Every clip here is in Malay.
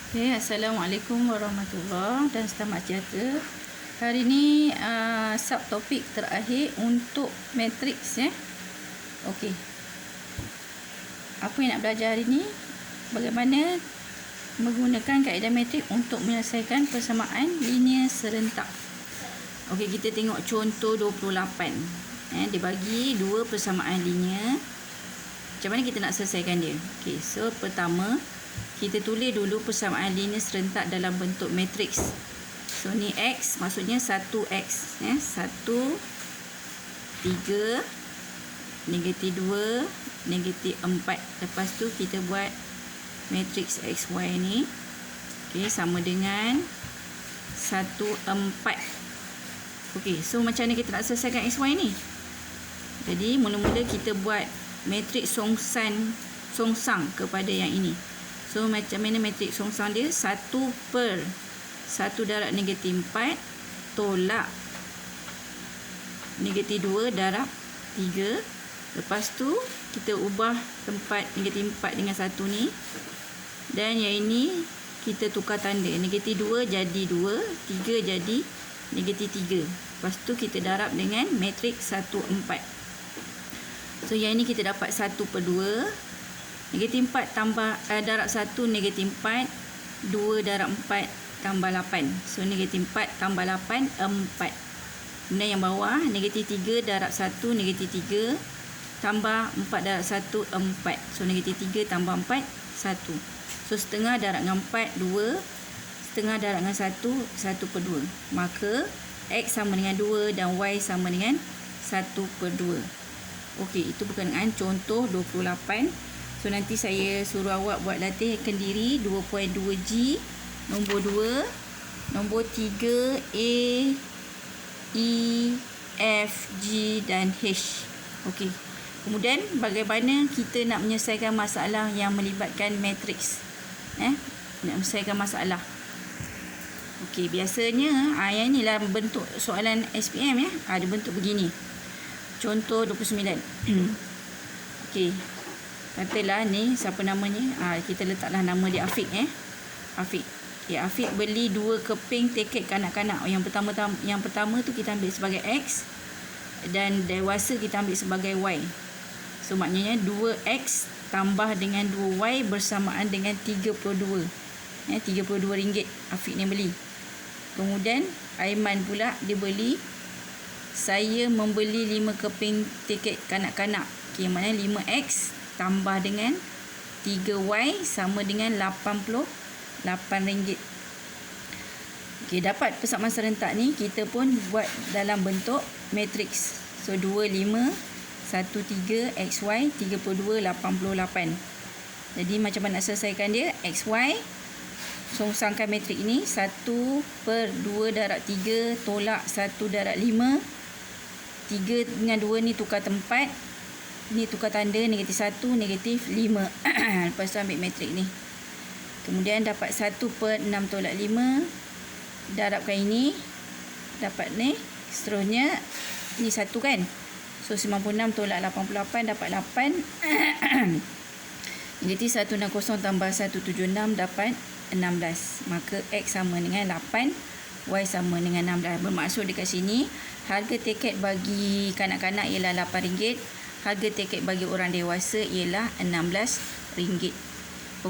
Okay, Assalamualaikum warahmatullahi dan selamat sejahtera. Hari ini subtopik terakhir untuk matriks ya. Okey. Apa yang nak belajar hari ini? Bagaimana menggunakan kaedah matrik untuk menyelesaikan persamaan linear serentak. Okey, kita tengok contoh 28. Dia bagi dua persamaan linear. Macam mana kita nak selesaikan dia? Okey, so pertama kita tulis dulu persamaan linear serentak dalam bentuk matriks. So ni X maksudnya 1X ya. 1, 3, negatif 2, negatif 4. Lepas tu kita buat matriks XY ni. Okey, sama dengan 1, 4. Okey, so macam mana kita nak selesaikan XY ni? Jadi mula-mula kita buat matriks songsang kepada yang ini. So macam mana matriks songsang dia? 1 per 1 darab negatif 4 tolak negatif 2 darab 3. Lepas tu kita ubah tempat negatif 4 dengan 1 ni. Dan yang ini kita tukar tanda. Negatif 2 jadi 2, 3 jadi negatif 3. Lepas tu kita darab dengan matriks 1, 4. So yang ini kita dapat 1 per 2. Negatif 4 tambah darab 1 negatif 4, 2 darab 4 tambah 8. So negatif 4 tambah 8, 4. Kemudian yang bawah negatif 3 darab 1 negatif 3 tambah 4 darab 1, 4. So negatif 3 tambah 4, 1. So setengah darab dengan 4, 2. Setengah darab dengan 1, 1 per 2. Maka X sama dengan 2 dan Y sama dengan 1 per 2. Okey, itu berkenaan dengan contoh 28. So nanti saya suruh awak buat latih kendiri 2.2G, nombor 2, nombor 3, A, E, F, G dan H. Okey. Kemudian bagaimana kita nak menyelesaikan masalah yang melibatkan matriks? Nak menyelesaikan masalah. Okey, biasanya yang inilah bentuk soalan SPM ya. Ada bentuk begini. Contoh 29. Okey. Katalah ni siapa namanya? Kita letaklah nama dia Afiq Afiq. Okay, Afiq beli 2 keping tiket kanak-kanak. Yang pertama tu kita ambil sebagai X dan dewasa kita ambil sebagai Y. So maknanya 2X tambah dengan 2Y bersamaan dengan 32. RM32 Afiq ni beli. Kemudian Aiman pula dia beli, saya membeli 5 keping tiket kanak-kanak. Okey, maknanya 5X tambah dengan 3Y sama dengan RM88. Okey, dapat persamaan serentak ni kita pun buat dalam bentuk matriks. So 2, 5, 1, 3, XY 32, 88. Jadi macam mana nak selesaikan dia? XY songsangkan matriks ini 1 per 2 darab 3 tolak 1 darab 5. 3 dengan 2 ni tukar tempat. Ni tukar tanda, negatif 1, negatif 5. Lepas tu ambil matriks ni. Kemudian dapat 1 per 6 tolak 5. Darabkan ini. Dapat ni. Seterusnya, ni 1 kan. So 96 tolak 88 dapat 8. Negatif 160 tambah 176 dapat 16. Maka X sama dengan 8. Y sama dengan 16. Bermaksud dekat sini, harga tiket bagi kanak-kanak ialah RM8. Harga tiket bagi orang dewasa ialah RM16.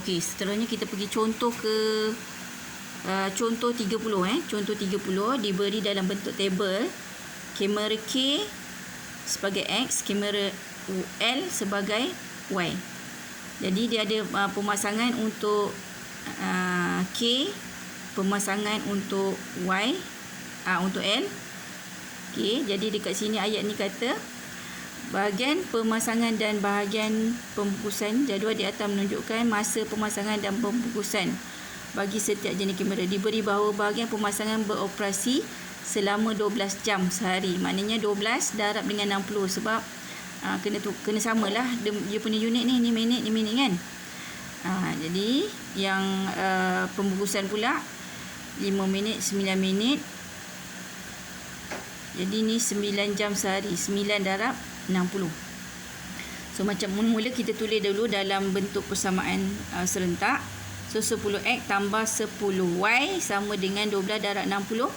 Okey, seterusnya kita pergi contoh ke contoh 30 Contoh 30 diberi dalam bentuk tabel kamera K sebagai X, kamera L sebagai Y. Jadi dia ada pemasangan untuk K, pemasangan untuk Y, untuk L. Okey, jadi dekat sini ayat ni kata bahagian pemasangan dan bahagian pembungkusan. Jadual di atas menunjukkan masa pemasangan dan pembungkusan bagi setiap jenis kamera. Diberi bahawa bahagian pemasangan beroperasi selama 12 jam sehari. Maknanya 12 darab dengan 60 sebab kena samalah dia punya unit ni minit kan. Jadi yang pembungkusan pula 5 minit, 9 minit. Jadi ni 9 jam sehari. 9 darab 60. So macam mula-mula kita tulis dulu dalam bentuk persamaan serentak. So 10x tambah 10y sama dengan 12 darab 60,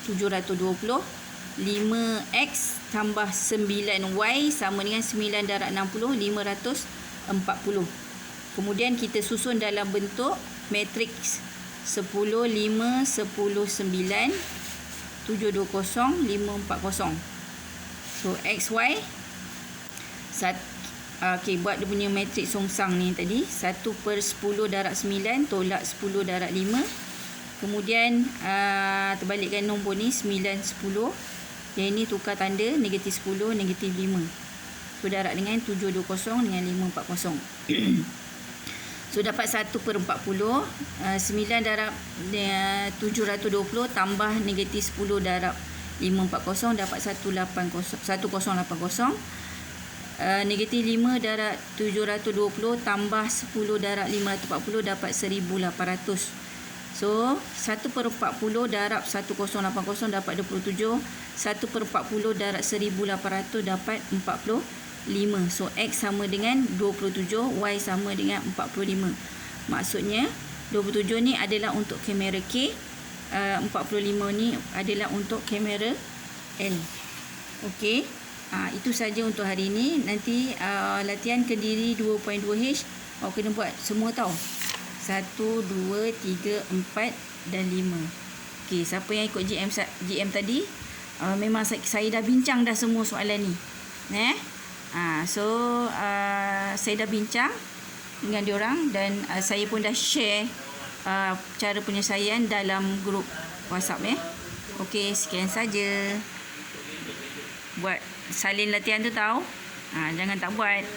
720. 5x tambah 9y sama dengan 9 darab 60, 540. Kemudian kita susun dalam bentuk matriks 10, 5, 10, 9, 720, 540. So xy okey, buat dia punya matriks songsang ni tadi. 1/10 darab 9 tolak 10 darab 5. Kemudian terbalikkan nombor ni 9, 10. Yang ini tukar tanda, negatif 10, negatif 5. So darab dengan 720 dengan 540. So dapat 1/40. 9 darab 720 tambah negatif 10 darab 540 dapat 1080. Negatif 5 darab 720 tambah 10 darab 540 dapat 1800. So 1/40 darab 1080 dapat 27. 1/40 darab 1800 dapat 45. So X sama dengan 27, Y sama dengan 45. Maksudnya 27 ni adalah untuk kamera K, 45 ni adalah untuk kamera L. Okey. Itu saja untuk hari ini. Nanti latihan Kendiri 2.2H awak kena buat semua tau. 1, 2, 3, 4 dan 5. Okey, siapa yang ikut GM tadi, memang saya dah bincang dah semua soalan ni. So saya dah bincang dengan diorang dan saya pun dah share cara penyelesaian dalam grup WhatsApp Okey, sekian saja. Buat salin latihan tu tahu. Jangan tak buat.